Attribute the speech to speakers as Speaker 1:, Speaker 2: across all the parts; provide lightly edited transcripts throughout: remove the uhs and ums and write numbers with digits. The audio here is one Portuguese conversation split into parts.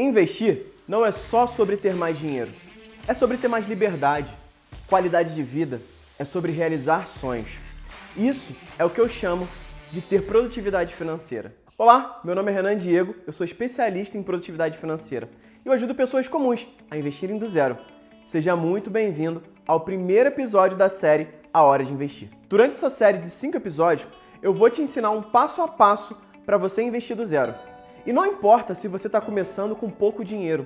Speaker 1: Investir não é só sobre ter mais dinheiro, é sobre ter mais liberdade, qualidade de vida, é sobre realizar sonhos. Isso é o que eu chamo de ter produtividade financeira. Olá, meu nome é Renan Diego, eu sou especialista em produtividade financeira e eu ajudo pessoas comuns a investirem do zero. Seja muito bem-vindo ao primeiro episódio da série A Hora de Investir. Durante essa série de 5 episódios, eu vou te ensinar um passo a passo para você investir do zero. E não importa se você está começando com pouco dinheiro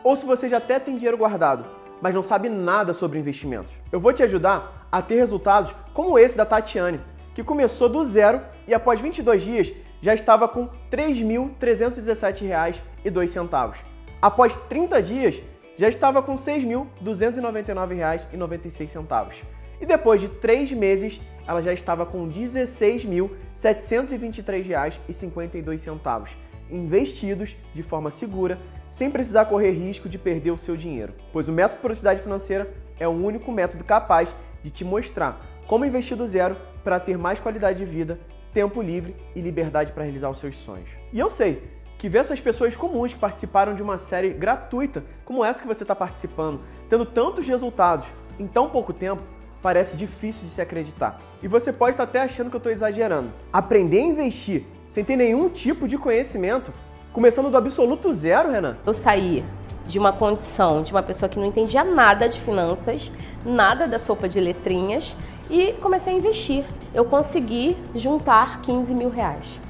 Speaker 1: ou se você já até tem dinheiro guardado, mas não sabe nada sobre investimentos. Eu vou te ajudar a ter resultados como esse da Tatiane, que começou do zero e após 22 dias já estava com R$ 3.317,02. Após 30 dias, já estava com R$ 6.299,96. E depois de 3 meses, ela já estava com R$ 16.723,52, investidos de forma segura, sem precisar correr risco de perder o seu dinheiro. Pois o método de produtividade financeira é o único método capaz de te mostrar como investir do zero para ter mais qualidade de vida, tempo livre e liberdade para realizar os seus sonhos. E eu sei que ver essas pessoas comuns que participaram de uma série gratuita como essa que você está participando, tendo tantos resultados em tão pouco tempo, parece difícil de se acreditar. E você pode estar até achando que eu estou exagerando. Aprender a investir sem ter nenhum tipo de conhecimento, começando do absoluto zero, Renan?
Speaker 2: Eu saí de uma condição de uma pessoa que não entendia nada de finanças, nada da sopa de letrinhas e comecei a investir. Eu consegui juntar R$15 mil.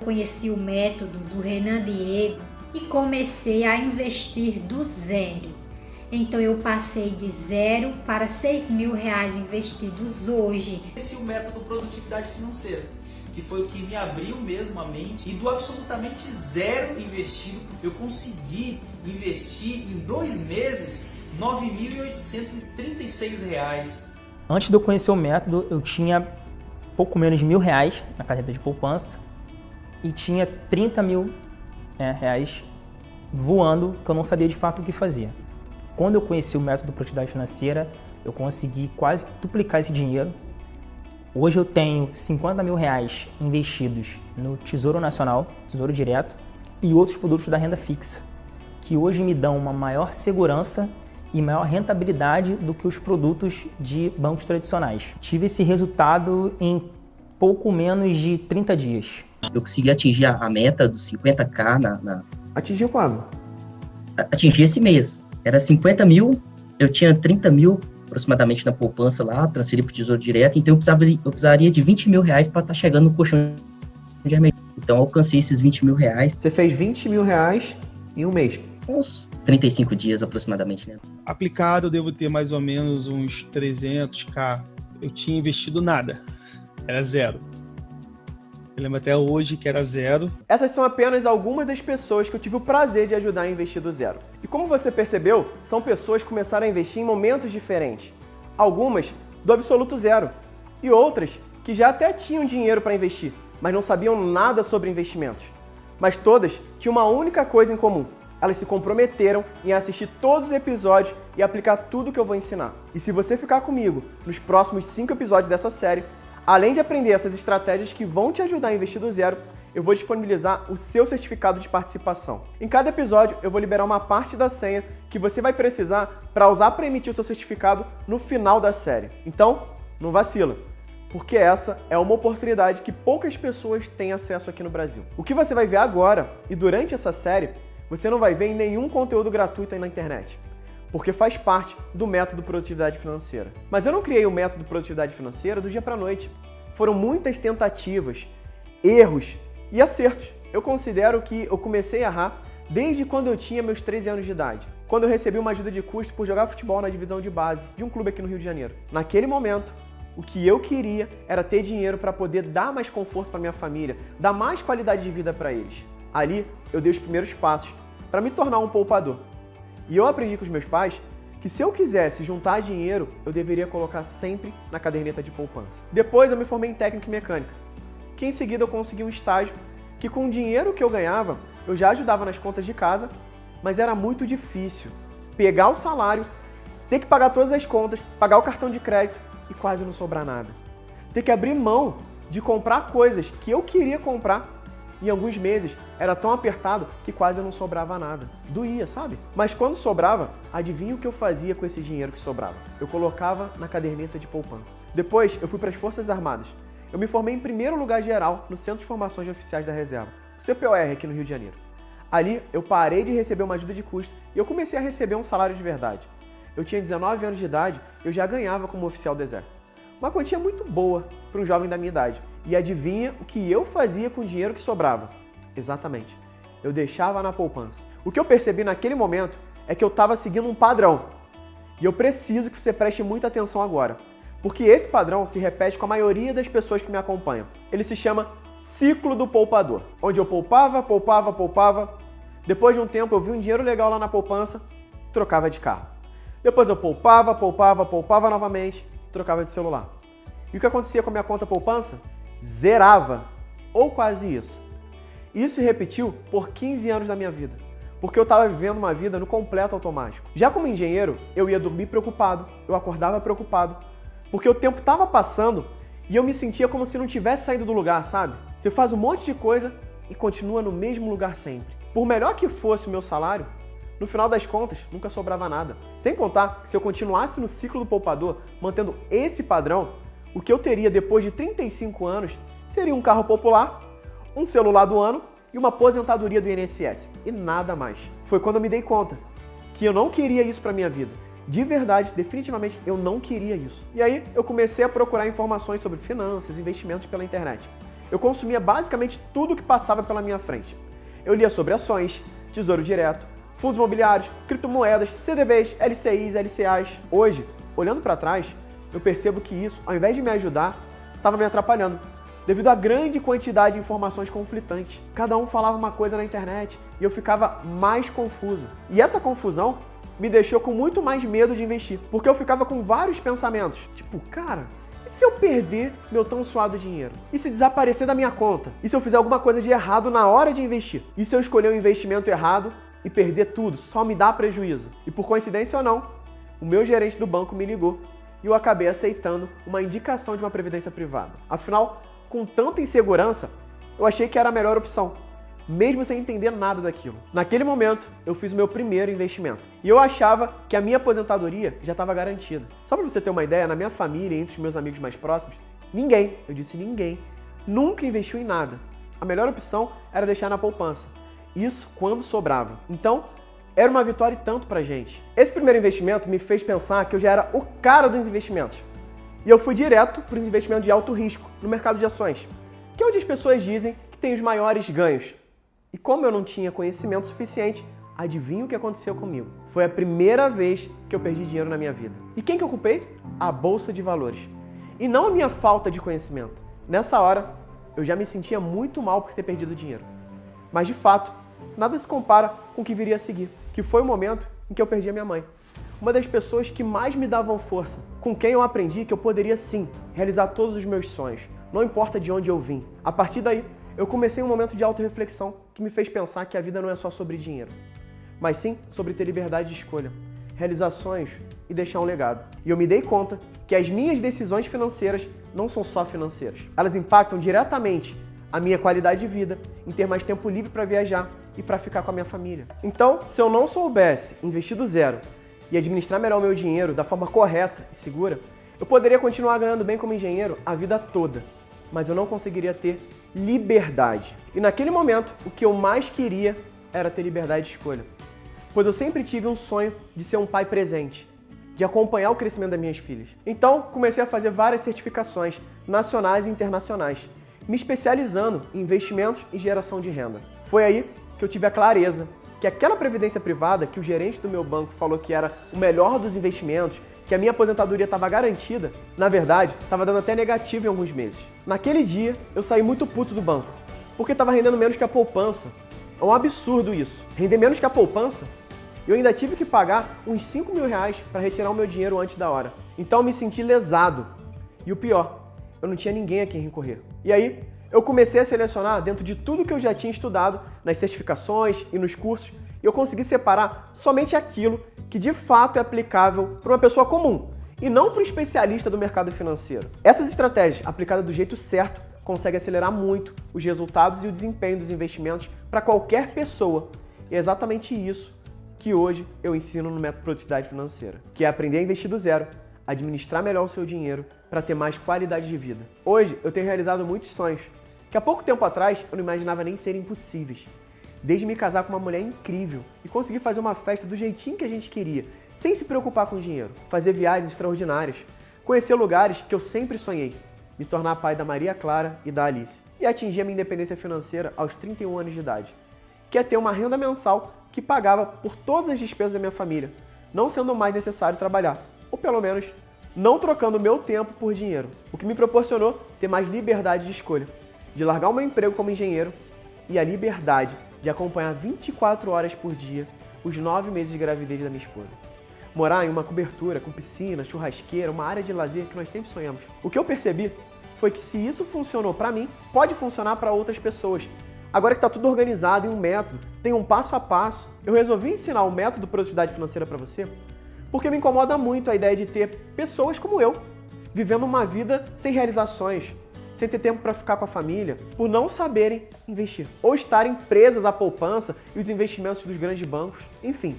Speaker 3: Conheci o método do Renan Diego e comecei a investir do zero. Então eu passei de 0 para R$6 mil investidos hoje.
Speaker 4: Esse é o método produtividade financeira, que foi o que me abriu mesmo a mente, e do absolutamente zero investido, eu consegui investir em 2 meses R$ 9.836.
Speaker 5: Antes de eu conhecer o método, eu tinha pouco menos de R$1.000 na carteira de poupança e tinha R$30 mil reais voando, que eu não sabia de fato o que fazer. Quando eu conheci o método de produtividade financeira, eu consegui quase duplicar esse dinheiro. Hoje eu tenho R$50 mil investidos no Tesouro Nacional, Tesouro Direto, e outros produtos da renda fixa, que hoje me dão uma maior segurança e maior rentabilidade do que os produtos de bancos tradicionais. Tive esse resultado em pouco menos de 30 dias.
Speaker 6: Eu consegui atingir a meta dos 50k
Speaker 1: Atingiu quando?
Speaker 6: Atingi esse mês. Era 50 mil, eu tinha 30 mil aproximadamente na poupança lá, transferi para o Tesouro Direto, então eu precisaria de R$20 mil para estar chegando no colchão de emergência. Então eu alcancei esses R$20 mil.
Speaker 1: Você fez R$20 mil em um mês?
Speaker 6: Uns 35 dias aproximadamente, né?
Speaker 7: Aplicado eu devo ter mais ou menos uns 300k. Eu tinha investido nada, era zero. Eu lembro até hoje que era zero.
Speaker 1: Essas são apenas algumas das pessoas que eu tive o prazer de ajudar a investir do zero. E como você percebeu, são pessoas que começaram a investir em momentos diferentes. Algumas do absoluto zero e outras que já até tinham dinheiro para investir, mas não sabiam nada sobre investimentos. Mas todas tinham uma única coisa em comum. Elas se comprometeram em assistir todos os episódios e aplicar tudo que eu vou ensinar. E se você ficar comigo nos próximos 5 episódios dessa série, além de aprender essas estratégias que vão te ajudar a investir do zero, eu vou disponibilizar o seu certificado de participação. Em cada episódio, eu vou liberar uma parte da senha que você vai precisar para usar para emitir o seu certificado no final da série. Então, não vacila, porque essa é uma oportunidade que poucas pessoas têm acesso aqui no Brasil. O que você vai ver agora e durante essa série, você não vai ver em nenhum conteúdo gratuito aí na internet, porque faz parte do método Produtividade Financeira. Mas eu não criei o método Produtividade Financeira do dia para a noite. Foram muitas tentativas, erros e acertos. Eu considero que eu comecei a errar desde quando eu tinha meus 13 anos de idade, quando eu recebi uma ajuda de custo por jogar futebol na divisão de base de um clube aqui no Rio de Janeiro. Naquele momento, o que eu queria era ter dinheiro para poder dar mais conforto para minha família, dar mais qualidade de vida para eles. Ali, eu dei os primeiros passos para me tornar um poupador. E eu aprendi com os meus pais que se eu quisesse juntar dinheiro, eu deveria colocar sempre na caderneta de poupança. Depois eu me formei em técnica e mecânica, que em seguida eu consegui um estágio que com o dinheiro que eu ganhava, eu já ajudava nas contas de casa, mas era muito difícil pegar o salário, ter que pagar todas as contas, pagar o cartão de crédito e quase não sobrar nada. Ter que abrir mão de comprar coisas que eu queria comprar Em alguns meses, era tão apertado que quase não sobrava nada. Doía, sabe? Mas quando sobrava, adivinha o que eu fazia com esse dinheiro que sobrava? Eu colocava na caderneta de poupança. Depois, eu fui para as Forças Armadas. Eu me formei em primeiro lugar geral no Centro de Formações de Oficiais da Reserva, o CPOR aqui no Rio de Janeiro. Ali, eu parei de receber uma ajuda de custo e eu comecei a receber um salário de verdade. Eu tinha 19 anos de idade e eu já ganhava como oficial do Exército. Uma quantia muito boa para um jovem da minha idade. E adivinha o que eu fazia com o dinheiro que sobrava? Exatamente. Eu deixava na poupança. O que eu percebi naquele momento é que eu estava seguindo um padrão. E eu preciso que você preste muita atenção agora. Porque esse padrão se repete com a maioria das pessoas que me acompanham. Ele se chama ciclo do poupador. Onde eu poupava. Depois de um tempo eu vi um dinheiro legal lá na poupança, trocava de carro. Depois eu poupava novamente, trocava de celular. E o que acontecia com a minha conta poupança? Zerava, ou quase isso. Isso se repetiu por 15 anos da minha vida, porque eu estava vivendo uma vida no completo automático. Já como engenheiro, eu ia dormir preocupado, eu acordava preocupado, porque o tempo estava passando e eu me sentia como se não tivesse saído do lugar, sabe? Você faz um monte de coisa e continua no mesmo lugar sempre. Por melhor que fosse o meu salário, no final das contas, nunca sobrava nada. Sem contar que se eu continuasse no ciclo do poupador, mantendo esse padrão, o que eu teria depois de 35 anos seria um carro popular, um celular do ano e uma aposentadoria do INSS. E nada mais. Foi quando eu me dei conta que eu não queria isso para minha vida. De verdade, definitivamente, eu não queria isso. E aí, eu comecei a procurar informações sobre finanças, investimentos pela internet. Eu consumia basicamente tudo que passava pela minha frente. Eu lia sobre ações, tesouro direto, fundos imobiliários, criptomoedas, CDBs, LCIs, LCAs. Hoje, olhando para trás, eu percebo que isso, ao invés de me ajudar, estava me atrapalhando, devido à grande quantidade de informações conflitantes. Cada um falava uma coisa na internet e eu ficava mais confuso. E essa confusão me deixou com muito mais medo de investir, porque eu ficava com vários pensamentos, tipo, cara, e se eu perder meu tão suado dinheiro? E se desaparecer da minha conta? E se eu fizer alguma coisa de errado na hora de investir? E se eu escolher um investimento errado e perder tudo, só me dá prejuízo? E por coincidência ou não, o meu gerente do banco me ligou e eu acabei aceitando uma indicação de uma previdência privada. Afinal, com tanta insegurança, eu achei que era a melhor opção, mesmo sem entender nada daquilo. Naquele momento, eu fiz o meu primeiro investimento e eu achava que a minha aposentadoria já estava garantida. Só para você ter uma ideia, na minha família, entre os meus amigos mais próximos, ninguém, eu disse ninguém, nunca investiu em nada. A melhor opção era deixar na poupança. Isso quando sobrava. Então, era uma vitória e tanto pra gente. Esse primeiro investimento me fez pensar que eu já era o cara dos investimentos. E eu fui direto para os investimentos de alto risco no mercado de ações, que é onde as pessoas dizem que tem os maiores ganhos. E como eu não tinha conhecimento suficiente, adivinha o que aconteceu comigo? Foi a primeira vez que eu perdi dinheiro na minha vida. E quem que eu culpei? A Bolsa de Valores. E não a minha falta de conhecimento. Nessa hora, eu já me sentia muito mal por ter perdido dinheiro. Mas de fato, nada se compara com o que viria a seguir, que foi o momento em que eu perdi a minha mãe. Uma das pessoas que mais me davam força, com quem eu aprendi que eu poderia sim realizar todos os meus sonhos, não importa de onde eu vim. A partir daí, eu comecei um momento de autorreflexão que me fez pensar que a vida não é só sobre dinheiro, mas sim sobre ter liberdade de escolha, realizar sonhos e deixar um legado. E eu me dei conta que as minhas decisões financeiras não são só financeiras. Elas impactam diretamente a minha qualidade de vida, em ter mais tempo livre para viajar e para ficar com a minha família. Então, se eu não soubesse investir do zero e administrar melhor o meu dinheiro da forma correta e segura, eu poderia continuar ganhando bem como engenheiro a vida toda, mas eu não conseguiria ter liberdade. E naquele momento, o que eu mais queria era ter liberdade de escolha. Pois eu sempre tive um sonho de ser um pai presente, de acompanhar o crescimento das minhas filhas. Então, comecei a fazer várias certificações nacionais e internacionais, me especializando em investimentos e geração de renda. Foi aí que eu tive a clareza que aquela previdência privada que o gerente do meu banco falou que era o melhor dos investimentos, que a minha aposentadoria estava garantida, na verdade, estava dando até negativo em alguns meses. Naquele dia, eu saí muito puto do banco, porque estava rendendo menos que a poupança. É um absurdo isso. Render menos que a poupança? Eu ainda tive que pagar uns 5 mil reais para retirar o meu dinheiro antes da hora. Então eu me senti lesado. E o pior, eu não tinha ninguém a quem recorrer. E aí, eu comecei a selecionar dentro de tudo que eu já tinha estudado, nas certificações e nos cursos, e eu consegui separar somente aquilo que de fato é aplicável para uma pessoa comum, e não para um especialista do mercado financeiro. Essas estratégias, aplicadas do jeito certo, consegue acelerar muito os resultados e o desempenho dos investimentos para qualquer pessoa. E é exatamente isso que hoje eu ensino no Método Produtividade Financeira, que é aprender a investir do zero, administrar melhor o seu dinheiro para ter mais qualidade de vida. Hoje eu tenho realizado muitos sonhos que há pouco tempo atrás eu não imaginava nem serem possíveis. Desde me casar com uma mulher incrível e conseguir fazer uma festa do jeitinho que a gente queria, sem se preocupar com dinheiro, fazer viagens extraordinárias, conhecer lugares que eu sempre sonhei, me tornar pai da Maria Clara e da Alice e atingir a minha independência financeira aos 31 anos de idade, que é ter uma renda mensal que pagava por todas as despesas da minha família, não sendo mais necessário trabalhar, ou pelo menos não trocando o meu tempo por dinheiro, o que me proporcionou ter mais liberdade de escolha, de largar o meu emprego como engenheiro e a liberdade de acompanhar 24 horas por dia os 9 meses de gravidez da minha esposa. Morar em uma cobertura com piscina, churrasqueira, uma área de lazer que nós sempre sonhamos. O que eu percebi foi que se isso funcionou para mim, pode funcionar para outras pessoas. Agora que está tudo organizado em um método, tem um passo a passo, eu resolvi ensinar o método Produtividade Financeira para você, porque me incomoda muito a ideia de ter pessoas como eu, vivendo uma vida sem realizações, sem ter tempo para ficar com a família, por não saberem investir, ou estarem presas à poupança e os investimentos dos grandes bancos. Enfim,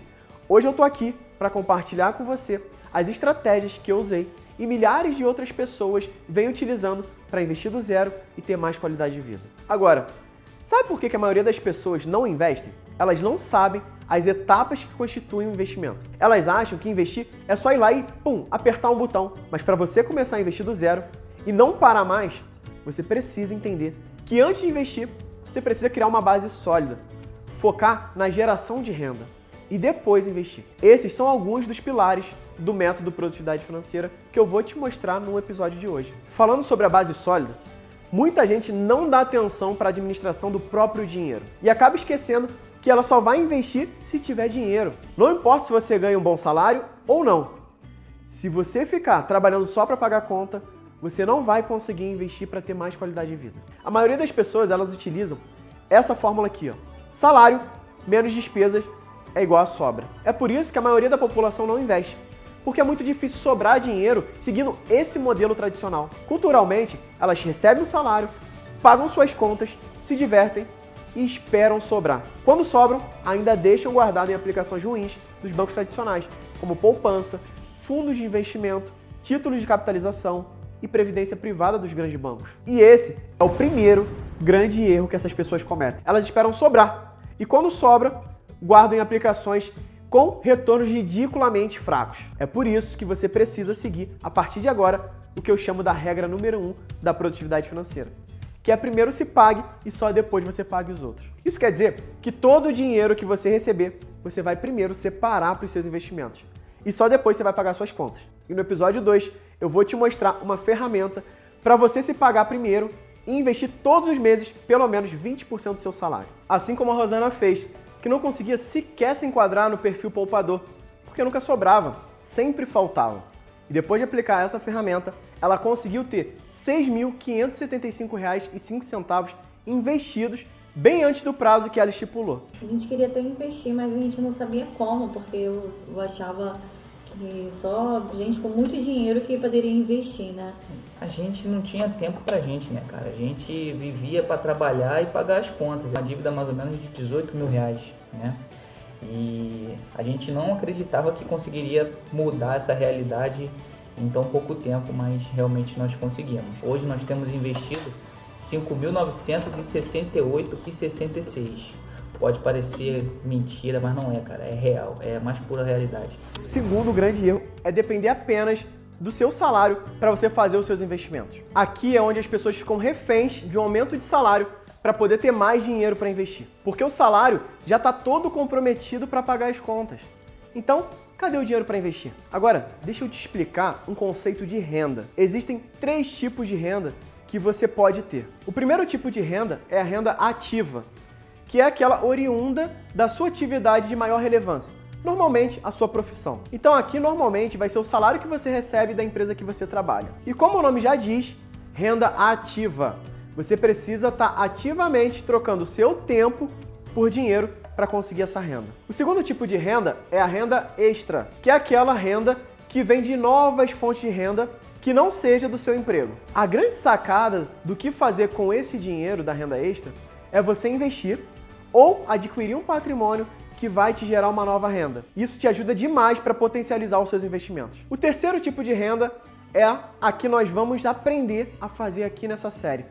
Speaker 1: hoje eu estou aqui para compartilhar com você as estratégias que eu usei e milhares de outras pessoas vêm utilizando para investir do zero e ter mais qualidade de vida. Agora, sabe por que a maioria das pessoas não investem? Elas não sabem as etapas que constituem o investimento. Elas acham que investir é só ir lá e, apertar um botão. Mas para você começar a investir do zero e não parar mais, você precisa entender que antes de investir, você precisa criar uma base sólida, focar na geração de renda e depois investir. Esses são alguns dos pilares do método Produtividade Financeira que eu vou te mostrar no episódio de hoje. Falando sobre a base sólida, muita gente não dá atenção para a administração do próprio dinheiro e acaba esquecendo que ela só vai investir se tiver dinheiro. Não importa se você ganha um bom salário ou não. Se você ficar trabalhando só para pagar conta, você não vai conseguir investir para ter mais qualidade de vida. A maioria das pessoas, elas utilizam essa fórmula aqui, ó. Salário menos despesas é igual a sobra. É por isso que a maioria da população não investe, porque é muito difícil sobrar dinheiro seguindo esse modelo tradicional. Culturalmente, elas recebem um salário, pagam suas contas, se divertem e esperam sobrar. Quando sobram, ainda deixam guardado em aplicações ruins dos bancos tradicionais, como poupança, fundos de investimento, títulos de capitalização e previdência privada dos grandes bancos. E esse é o primeiro grande erro que essas pessoas cometem. Elas esperam sobrar e quando sobra, guardam em aplicações com retornos ridiculamente fracos. É por isso que você precisa seguir, a partir de agora, o que eu chamo da regra número 1 da produtividade financeira, que é primeiro se pague e só depois você pague os outros. Isso quer dizer que todo o dinheiro que você receber, você vai primeiro separar para os seus investimentos e só depois você vai pagar suas contas. E no episódio 2, eu vou te mostrar uma ferramenta para você se pagar primeiro e investir todos os meses pelo menos 20% do seu salário. Assim como a Rosana fez, que não conseguia sequer se enquadrar no perfil poupador, porque nunca sobrava, sempre faltava. E depois de aplicar essa ferramenta, ela conseguiu ter R$ 6.575,05 investidos bem antes do prazo que ela estipulou.
Speaker 8: A gente queria até investir, mas a gente não sabia como, porque eu achava que só gente com muito dinheiro que poderia investir, né?
Speaker 9: A gente não tinha tempo pra gente, né, cara? A gente vivia para trabalhar e pagar as contas. Uma dívida mais ou menos de R$18 mil, né? E a gente não acreditava que conseguiria mudar essa realidade em tão pouco tempo, mas realmente nós conseguimos. Hoje nós temos investido R$ 5.968,66. Pode parecer mentira, mas não é, cara. É real, é a mais pura realidade.
Speaker 1: O segundo grande erro é depender apenas do seu salário para você fazer os seus investimentos. Aqui é onde as pessoas ficam reféns de um aumento de salário para poder ter mais dinheiro para investir. Porque o salário já está todo comprometido para pagar as contas. Então, cadê o dinheiro para investir? Agora, deixa eu te explicar um conceito de renda. Existem 3 tipos de renda que você pode ter. O primeiro tipo de renda é a renda ativa, que é aquela oriunda da sua atividade de maior relevância, normalmente a sua profissão. Então aqui normalmente vai ser o salário que você recebe da empresa que você trabalha. E como o nome já diz, renda ativa. Você precisa estar ativamente trocando o seu tempo por dinheiro para conseguir essa renda. O segundo tipo de renda é a renda extra, que é aquela renda que vem de novas fontes de renda que não seja do seu emprego. A grande sacada do que fazer com esse dinheiro da renda extra é você investir ou adquirir um patrimônio que vai te gerar uma nova renda. Isso te ajuda demais para potencializar os seus investimentos. O terceiro tipo de renda é a que nós vamos aprender a fazer aqui nessa série,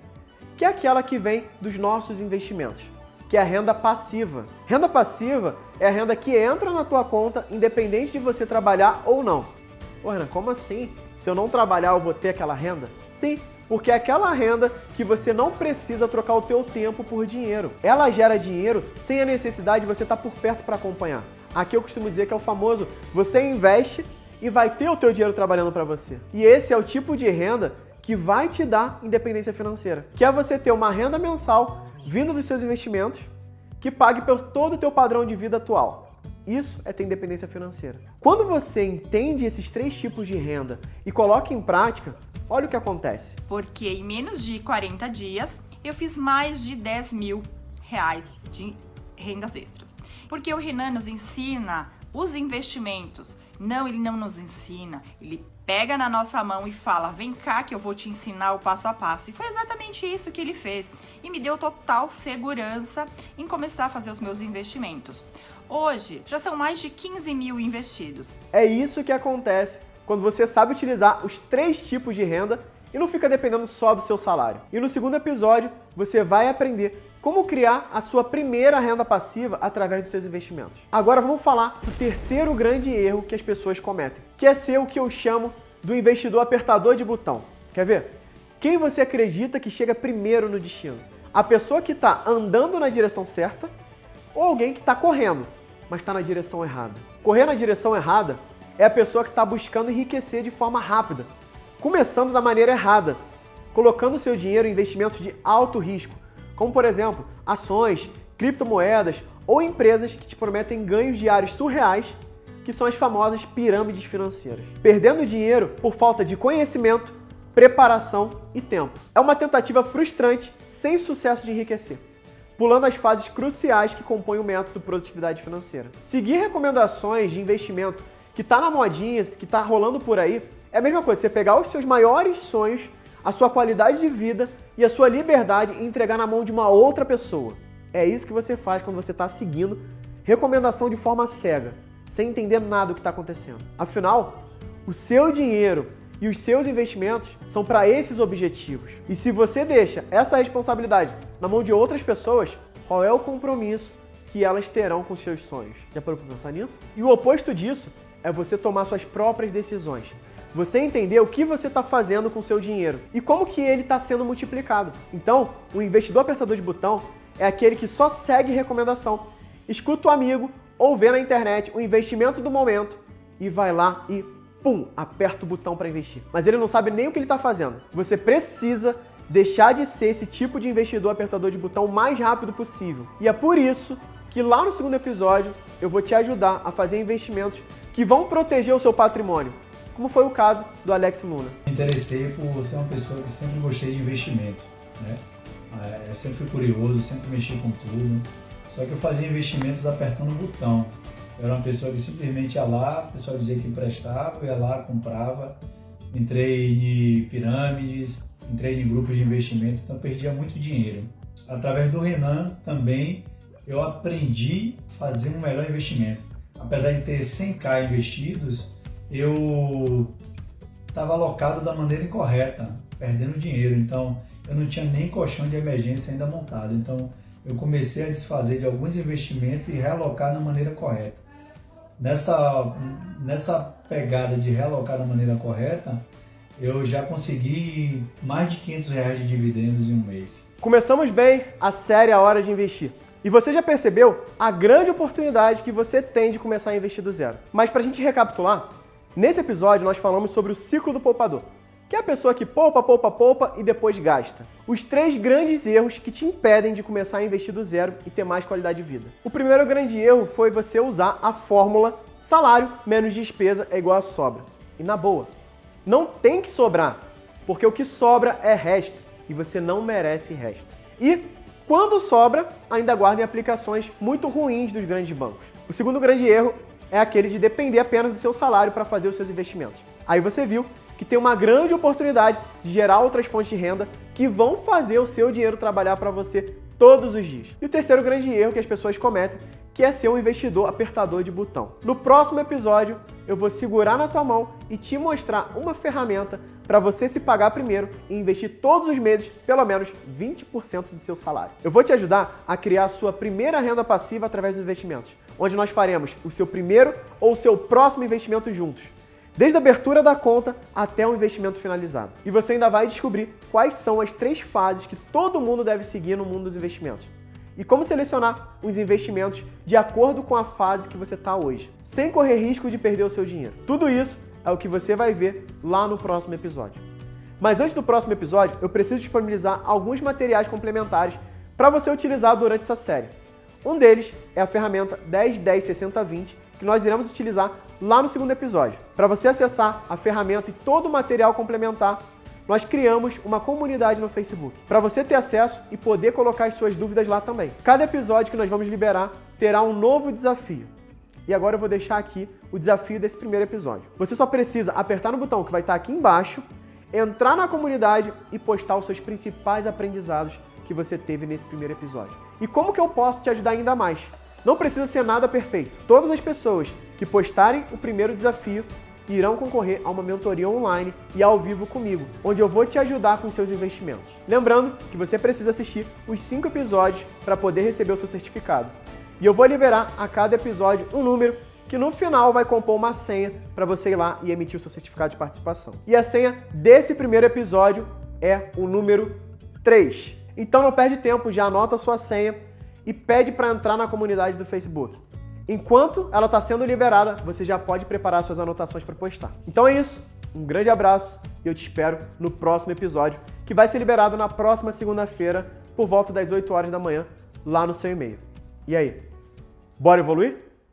Speaker 1: que é aquela que vem dos nossos investimentos, que é a renda passiva. Renda passiva é a renda que entra na tua conta independente de você trabalhar ou não. Pô, Renan, como assim? Se eu não trabalhar, eu vou ter aquela renda? Sim, porque é aquela renda que você não precisa trocar o teu tempo por dinheiro. Ela gera dinheiro sem a necessidade de você estar por perto para acompanhar. Aqui eu costumo dizer que é o famoso, você investe e vai ter o teu dinheiro trabalhando para você. E esse é o tipo de renda que vai te dar independência financeira, que é você ter uma renda mensal vinda dos seus investimentos que pague por todo o teu padrão de vida atual. Isso é ter independência financeira. Quando você entende esses 3 tipos de renda e coloca em prática, olha o que acontece.
Speaker 10: Porque em menos de 40 dias eu fiz mais de 10 mil reais de rendas extras. Porque o Renan nos ensina os investimentos. Não, ele não nos ensina. Ele pega na nossa mão e fala, vem cá que eu vou te ensinar o passo a passo. E foi exatamente isso que ele fez. E me deu total segurança em começar a fazer os meus investimentos. Hoje, já são mais de 15 mil investidos.
Speaker 1: É isso que acontece quando você sabe utilizar os 3 tipos de renda e não fica dependendo só do seu salário. E no segundo episódio, você vai aprender como criar a sua primeira renda passiva através dos seus investimentos. Agora vamos falar do terceiro grande erro que as pessoas cometem, que é ser o que eu chamo do investidor apertador de botão. Quer ver? Quem você acredita que chega primeiro no destino? A pessoa que está andando na direção certa ou alguém que está correndo, mas está na direção errada? Correr na direção errada é a pessoa que está buscando enriquecer de forma rápida, começando da maneira errada, colocando seu dinheiro em investimentos de alto risco, como por exemplo, ações, criptomoedas ou empresas que te prometem ganhos diários surreais, que são as famosas pirâmides financeiras. Perdendo dinheiro por falta de conhecimento, preparação e tempo. É uma tentativa frustrante, sem sucesso de enriquecer, pulando as fases cruciais que compõem o método Produtividade Financeira. Seguir recomendações de investimento que está na modinha, que está rolando por aí, é a mesma coisa, você pegar os seus maiores sonhos, a sua qualidade de vida e a sua liberdade e entregar na mão de uma outra pessoa. É isso que você faz quando você está seguindo recomendação de forma cega, sem entender nada do que está acontecendo. Afinal, o seu dinheiro e os seus investimentos são para esses objetivos. E se você deixa essa responsabilidade na mão de outras pessoas, qual é o compromisso que elas terão com seus sonhos? Já parou para pensar nisso? E o oposto disso é você tomar suas próprias decisões. Você entender o que você está fazendo com o seu dinheiro e como que ele está sendo multiplicado. Então, o investidor apertador de botão é aquele que só segue recomendação, escuta o amigo ou vê na internet o investimento do momento e vai lá e pum, aperta o botão para investir. Mas ele não sabe nem o que ele está fazendo. Você precisa deixar de ser esse tipo de investidor apertador de botão o mais rápido possível. E é por isso que lá no segundo episódio eu vou te ajudar a fazer investimentos que vão proteger o seu patrimônio, como foi o caso do Alex Luna.
Speaker 11: Me interessei por ser uma pessoa que sempre gostei de investimento, né? Eu sempre fui curioso, sempre mexi com tudo, só que eu fazia investimentos apertando o botão. Eu era uma pessoa que simplesmente ia lá, a pessoa dizia que emprestava, eu ia lá, comprava, entrei em pirâmides, entrei em grupos de investimento, então perdia muito dinheiro. Através do Renan também eu aprendi a fazer um melhor investimento. Apesar de ter 100k investidos, eu estava alocado da maneira incorreta, perdendo dinheiro, então eu não tinha nem colchão de emergência ainda montado, então eu comecei a desfazer de alguns investimentos e realocar da maneira correta. Nessa pegada de realocar da maneira correta, eu já consegui mais de R$500 de dividendos em um mês.
Speaker 1: Começamos bem a série A Hora de Investir. E você já percebeu a grande oportunidade que você tem de começar a investir do zero. Mas para a gente recapitular, nesse episódio nós falamos sobre o ciclo do poupador, que é a pessoa que poupa, poupa, poupa e depois gasta. Os 3 grandes erros que te impedem de começar a investir do zero e ter mais qualidade de vida. O primeiro grande erro foi você usar a fórmula salário menos despesa é igual a sobra. E na boa, não tem que sobrar, porque o que sobra é resto e você não merece resto. E quando sobra, ainda guarda em aplicações muito ruins dos grandes bancos. O segundo grande erro é aquele de depender apenas do seu salário para fazer os seus investimentos. Aí você viu que tem uma grande oportunidade de gerar outras fontes de renda que vão fazer o seu dinheiro trabalhar para você todos os dias. E o terceiro grande erro que as pessoas cometem, que é ser um investidor apertador de botão. No próximo episódio, eu vou segurar na tua mão e te mostrar uma ferramenta para você se pagar primeiro e investir todos os meses pelo menos 20% do seu salário. Eu vou te ajudar a criar a sua primeira renda passiva através dos investimentos, onde nós faremos o seu primeiro ou o seu próximo investimento juntos, desde a abertura da conta até o investimento finalizado. E você ainda vai descobrir quais são as 3 fases que todo mundo deve seguir no mundo dos investimentos e como selecionar os investimentos de acordo com a fase que você está hoje, sem correr risco de perder o seu dinheiro. Tudo isso é o que você vai ver lá no próximo episódio. Mas antes do próximo episódio, eu preciso disponibilizar alguns materiais complementares para você utilizar durante essa série. Um deles é a ferramenta 10-10-60-20, que nós iremos utilizar lá no segundo episódio. Para você acessar a ferramenta e todo o material complementar, nós criamos uma comunidade no Facebook, para você ter acesso e poder colocar as suas dúvidas lá também. Cada episódio que nós vamos liberar terá um novo desafio. E agora eu vou deixar aqui o desafio desse primeiro episódio. Você só precisa apertar no botão que vai estar aqui embaixo, entrar na comunidade e postar os seus principais aprendizados que você teve nesse primeiro episódio. E como que eu posso te ajudar ainda mais? Não precisa ser nada perfeito. Todas as pessoas que postarem o primeiro desafio irão concorrer a uma mentoria online e ao vivo comigo, onde eu vou te ajudar com seus investimentos. Lembrando que você precisa assistir os 5 episódios para poder receber o seu certificado. E eu vou liberar a cada episódio um número que no final vai compor uma senha para você ir lá e emitir o seu certificado de participação. E a senha desse primeiro episódio é o número 3. Então não perde tempo, já anota a sua senha e pede para entrar na comunidade do Facebook. Enquanto ela está sendo liberada, você já pode preparar suas anotações para postar. Então é isso, um grande abraço e eu te espero no próximo episódio, que vai ser liberado na próxima segunda-feira, por volta das 8 horas da manhã, lá no seu e-mail. E aí, bora evoluir?